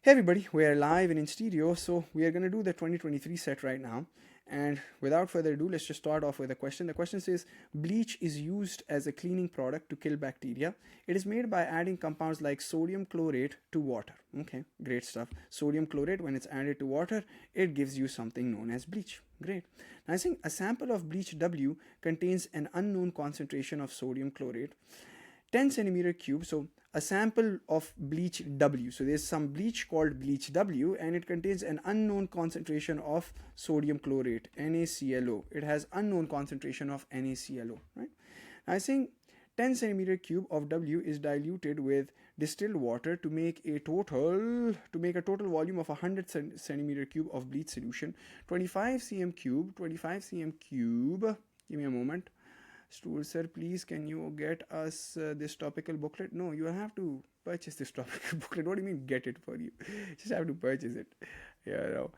Hey everybody, we are live and in stereo, so we are going to do the 2023 set right now. And without further ado, let's just start off with a question. The question says, bleach is used as a cleaning product to kill bacteria. It is made by adding compounds like sodium chlorate to water. Okay, great stuff. Sodium chlorate, when it's added to water, it gives you something known as bleach. Great. Now I think a sample of bleach W contains an unknown concentration of sodium chlorate. 10 centimeter cube, so a sample of bleach W. So there's some bleach called bleach W and it contains an unknown concentration of sodium chlorate, NaClO. It has unknown concentration of NaClO, right? I think 10 centimeter cube of W is diluted with distilled water to make a total volume of 100 centimeter cube of bleach solution. 25 cm cube, give me a moment. Stool sir, please can you get us this topical booklet? No, you have to purchase this topical booklet. What do you mean get it for you? Just have to purchase it. Yeah, no.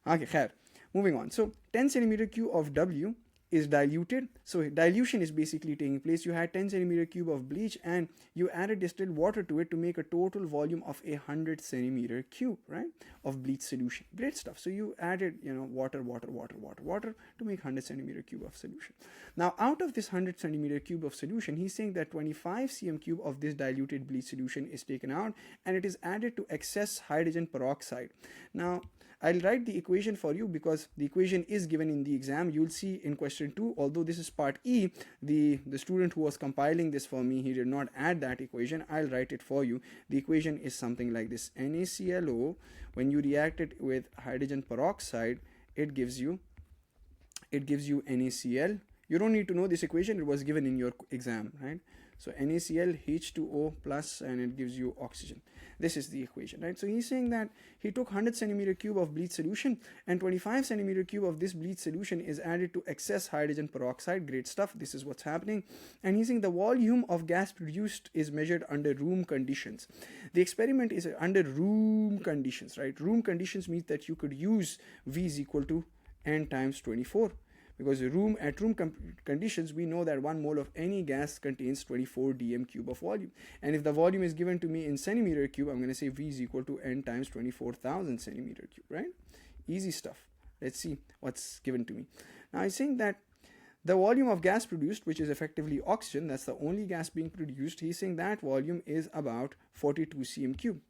Okay, khair. Moving on. So 10 centimeter cube of W is diluted. So dilution is basically taking place. You had 10 centimeter cube of bleach and you added distilled water to it to make a total volume of 100 centimeter cube, right, of bleach solution. Great stuff. So you added, water to make 100 centimeter cube of solution. Now out of this 100 centimeter cube of solution, he's saying that 25 cm cube of this diluted bleach solution is taken out and it is added to excess hydrogen peroxide. Now I'll write the equation for you because the equation is given in the exam. You'll see in question 2, although this is part E, the student who was compiling this for me, he did not add that equation. I'll write it for you. The equation is something like this. NaClO, when you react it with hydrogen peroxide, it gives you NaCl. You don't need to know this equation. It was given in your exam, right? So NaCl, H2O plus, and it gives you oxygen. This is the equation, right? So he's saying that he took 100 centimeter cube of bleach solution and 25 centimeter cube of this bleach solution is added to excess hydrogen peroxide. Great stuff. This is what's happening. And he's saying the volume of gas produced is measured under room conditions. The experiment is under room conditions, right? Room conditions means that you could use V is equal to N times 24. Because at room conditions, we know that 1 mole of any gas contains 24 dm cube of volume. And if the volume is given to me in centimeter cube, I'm going to say V is equal to N times 24,000 centimeter cube, right? Easy stuff. Let's see what's given to me. Now, I'm saying that the volume of gas produced, which is effectively oxygen, that's the only gas being produced, he's saying that volume is about 42 cm cube.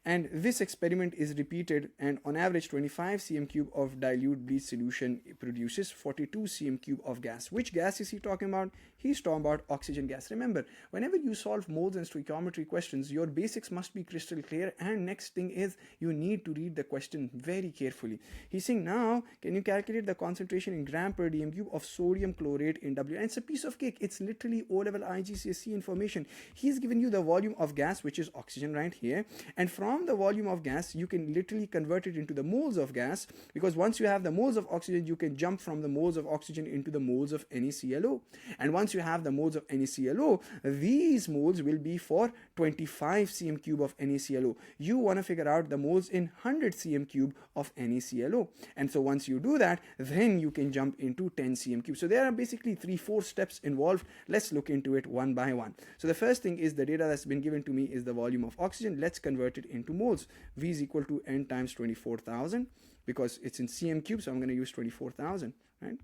And this experiment is repeated, and on average 25 cm cube of dilute bleach solution produces 42 cm cube of gas. Which gas is he talking about? He's talking about oxygen gas. Remember, whenever you solve moles and stoichiometry questions, your basics must be crystal clear, and next thing is you need to read the question very carefully. He's saying, now can you calculate the concentration in gram per dm cube of sodium chlorate in W? And it's a piece of cake. It's literally O-level IGCSE information. He's given you the volume of gas, which is oxygen right here, and from the volume of gas, you can literally convert it into the moles of gas, because once you have the moles of oxygen, you can jump from the moles of oxygen into the moles of NaClO. And once you have the moles of NaClO, these moles will be for 25 cm cube of NaClO. You want to figure out the moles in 100 cm cube of NaClO. And so once you do that, then you can jump into 10 cm cube. So there are basically 3-4 steps involved. Let's look into it one by one. So the first thing is the data that's been given to me is the volume of oxygen. Let's convert it into moles. V is equal to N times 24,000 because it's in cm cube, so I'm going to use 24,000, right?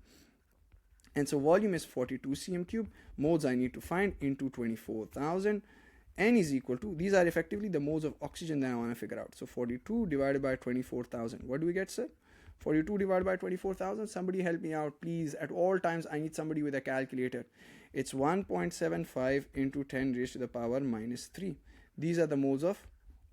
And so volume is 42 cm cube. Moles I need to find into 24,000. N is equal to, these are effectively the moles of oxygen that I want to figure out. So 42 divided by 24,000. What do we get, sir? 42 divided by 24,000. Somebody help me out, please. At all times, I need somebody with a calculator. It's 1.75 into 10 raised to the power minus 3. These are the moles of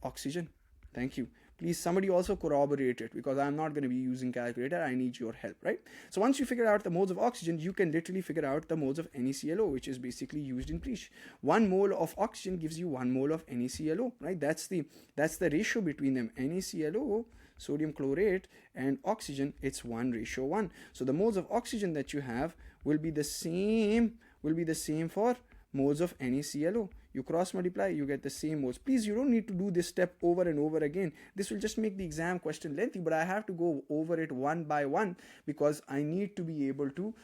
oxygen. Thank you. Please, somebody also corroborate it because I'm not going to be using calculator. I need your help, right? So once you figure out the moles of oxygen, you can literally figure out the moles of NaClO, which is basically used in bleach. 1 mole of oxygen gives you 1 mole of NaClO, right? That's the ratio between them. NaClO, sodium chlorate, and oxygen, it's 1:1. So the moles of oxygen that you have will be the same for moles of NaClO. you cross multiply, you get the same moles. Please, you don't need to do this step over and over again. This will just make the exam question lengthy, but I have to go over it one by one because I need to be able to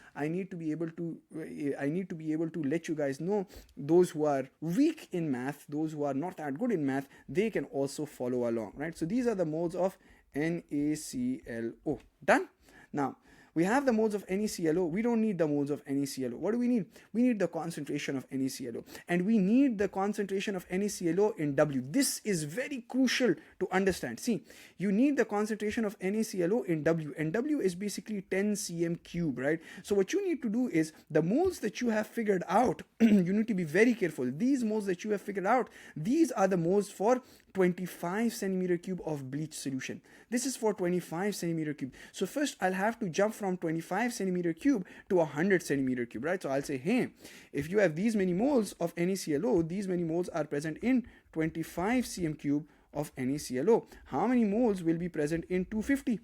let you guys know, those who are weak in math, those who are not that good in math, they can also follow along, right? So these are the moles of NaClO. Done? Now, we have the moles of NaClO. We don't need the moles of NaClO. What do we need? We need the concentration of NaClO. And we need the concentration of NaClO in W. This is very crucial to understand. See, you need the concentration of NaClO in W. And W is basically 10 cm cube, right? So what you need to do is, the moles that you have figured out, you need to be very careful. These moles that you have figured out, these are the moles for 25 centimeter cube of bleach solution. This is for 25 centimeter cube. So first I'll have to jump from 25 centimeter cube to 100 centimeter cube, right? So I'll say, hey, if you have these many moles of NaClO, these many moles are present in 25 cm cube of NaClO. How many moles will be present in 250?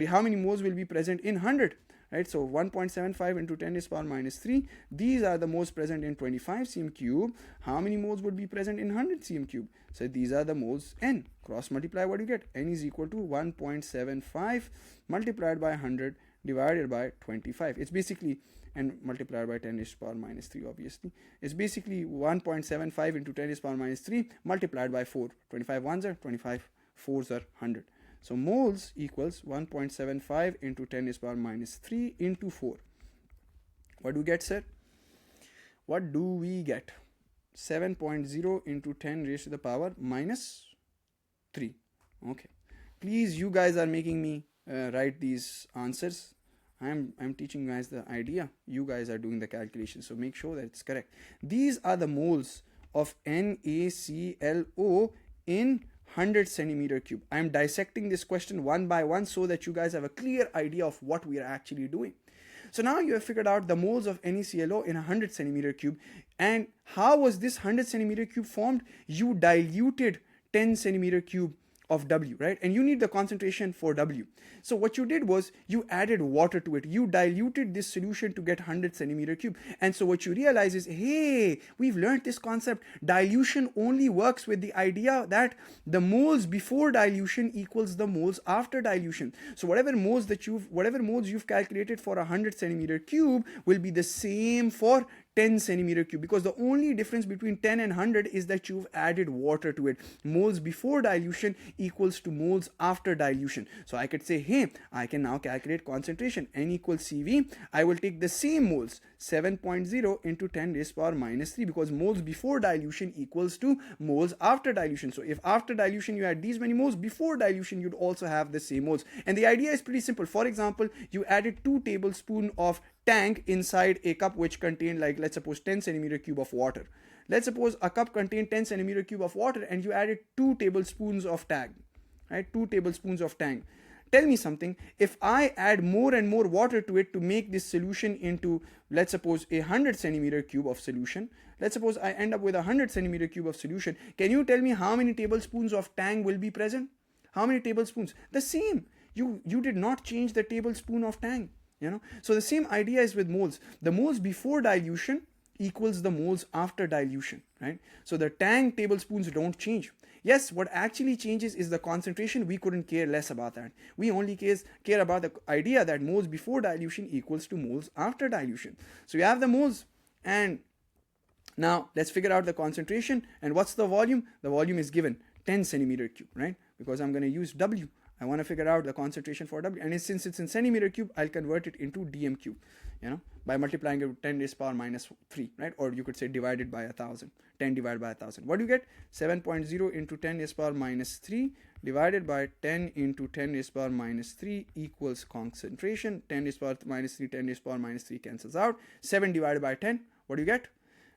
How many moles will be present in 100? Right, so 1.75 into 10 is power minus 3. These are the moles present in 25 cm cube. How many moles would be present in 100 cm cube? So these are the moles N. Cross multiply, what do you get? N is equal to 1.75 multiplied by 100 divided by 25. It's basically, and multiplied by 10 is power minus 3, obviously. It's basically 1.75 into 10 is power minus 3 multiplied by 4. 25 ones are 25, 4s are 100. So moles equals 1.75 into 10 is power minus 3 into 4. What do we get, sir? What do we get? 7.0 into 10 raised to the power minus 3. Okay. Please, you guys are making me write these answers. I'm teaching you guys the idea. You guys are doing the calculation. So make sure that it's correct. These are the moles of NaClO in 100 centimeter cube. I am dissecting this question one by one so that you guys have a clear idea of what we are actually doing. So now you have figured out the moles of NaClO in 100 centimeter cube. And how was this 100 centimeter cube formed? You diluted 10 centimeter cube of W, right? And you need the concentration for W. So what you did was you added water to it. You diluted this solution to get 100 centimeter cube. And so what you realize is, hey, we've learned this concept. Dilution only works with the idea that the moles before dilution equals the moles after dilution. So whatever moles you've calculated for 100 centimeter cube will be the same for 10 centimeter cube, because the only difference between 10 and 100 is that you've added water to it. Moles before dilution equals to moles after dilution. So I could say, hey, I can now calculate concentration. N equals CV. I will take the same moles, 7.0 into 10 raised to power minus 3, because moles before dilution equals to moles after dilution. So if after dilution you add these many moles, before dilution you'd also have the same moles. And the idea is pretty simple. For example, you added 2 tablespoons of tank inside a cup which contained, like, let's suppose 10 centimeter cube of water. Let's suppose a cup contained 10 centimeter cube of water and you added 2 tablespoons of tang, right? 2 tablespoons of tang. Tell me something, if I add more and more water to it to make this solution into, let's suppose, 100 centimeter cube of solution. Let's suppose I end up with 100 centimeter cube of solution. Can you tell me how many tablespoons of tang will be present? How many tablespoons? The same. You did not change the tablespoon of tang. So the same idea is with moles. The moles before dilution equals the moles after dilution, right? So the tang tablespoons don't change. Yes, what actually changes is the concentration. We couldn't care less about that. We only care about the idea that moles before dilution equals to moles after dilution. So you have the moles, and now let's figure out the concentration. And what's the volume? The volume is given 10 centimeter cube, right? Because I'm going to use W. I want to figure out the concentration for W, and since it's in centimeter cube, I'll convert it into dm cube, by multiplying it with 10 raised to power minus 3, right? Or you could say divided by 1,000, 10 divided by 1,000. What do you get? 7.0 into 10 raised to power minus 3 divided by 10 into 10 raised to power minus 3 equals concentration. 10 raised to power minus 3, 10 raised to power minus 3 cancels out. 7 divided by 10, what do you get?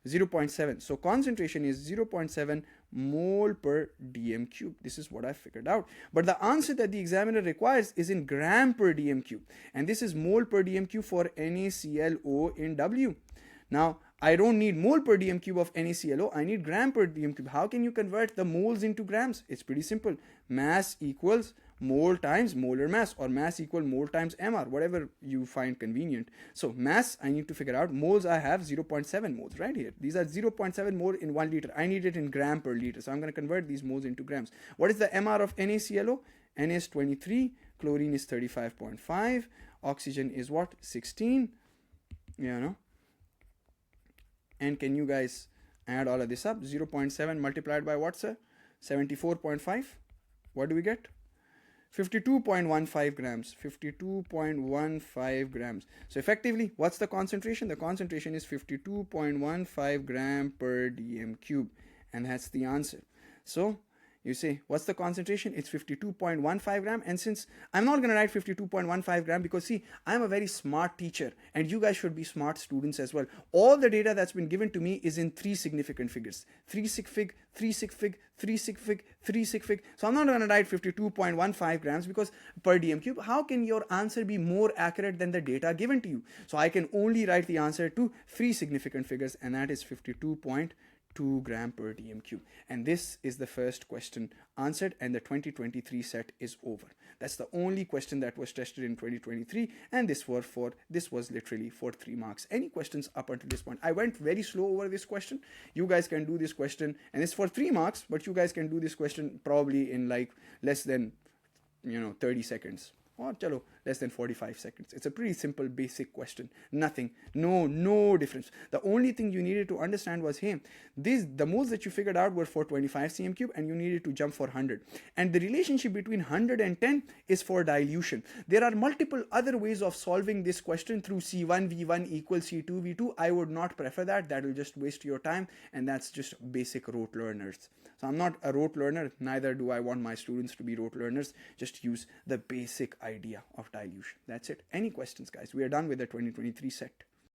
0.7. So concentration is 0.7 mole per dm cube. This is what I figured out. But the answer that the examiner requires is in gram per dm cube. And this is mole per dm cube for NaClO in W. Now, I don't need mole per dm cube of NaClO. I need gram per dm cube. How can you convert the moles into grams? It's pretty simple. Mass equals mole times molar mass, or mass equal mole times mr, whatever you find convenient. So mass I need to figure out. Moles I have 0.7 moles right here. These are 0.7 mole in 1 liter. I need it in gram per liter, so I'm going to convert these moles into grams. What is the mr of NaClO? Na is 23, chlorine is 35.5, oxygen is what, 16, and can you guys add all of this up? 0.7 multiplied by what, sir? 74.5. What do we get? 52.15 grams. 52.15 grams. So effectively, what's the concentration? The concentration is 52.15 gram per dm cube, and that's the answer. So you say, what's the concentration? It's 52.15 gram. And since I'm not going to write 52.15 gram, because see, I'm a very smart teacher and you guys should be smart students as well. All the data that's been given to me is in 3 significant figures. 3 sig fig, 3 sig fig, 3 sig fig, 3 sig fig. So I'm not going to write 52.15 grams because per dm cube. How can your answer be more accurate than the data given to you? So I can only write the answer to 3 significant figures, and that is 52.2 gram per dm cube. And this is the first question answered, and the 2023 set is over. That's the only question that was tested in 2023, and this was literally for 3 marks. Any questions up until this point? I went very slow over this question. You guys can do this question, and it's for 3 marks, but you guys can do this question probably in like less than 30 seconds. Or chalo, less than 45 seconds. It's a pretty simple basic question. Nothing, no difference. The only thing you needed to understand was, hey, the moles that you figured out were for 25 cm cube and you needed to jump for 100. And the relationship between 100 and 10 is for dilution. There are multiple other ways of solving this question through C1V1 equals C2 V2. I would not prefer that. That will just waste your time, and that's just basic rote learners. So I'm not a rote learner, neither do I want my students to be rote learners. Just use the basic idea of dilution. That's it. Any questions, guys? We are done with the 2023 set.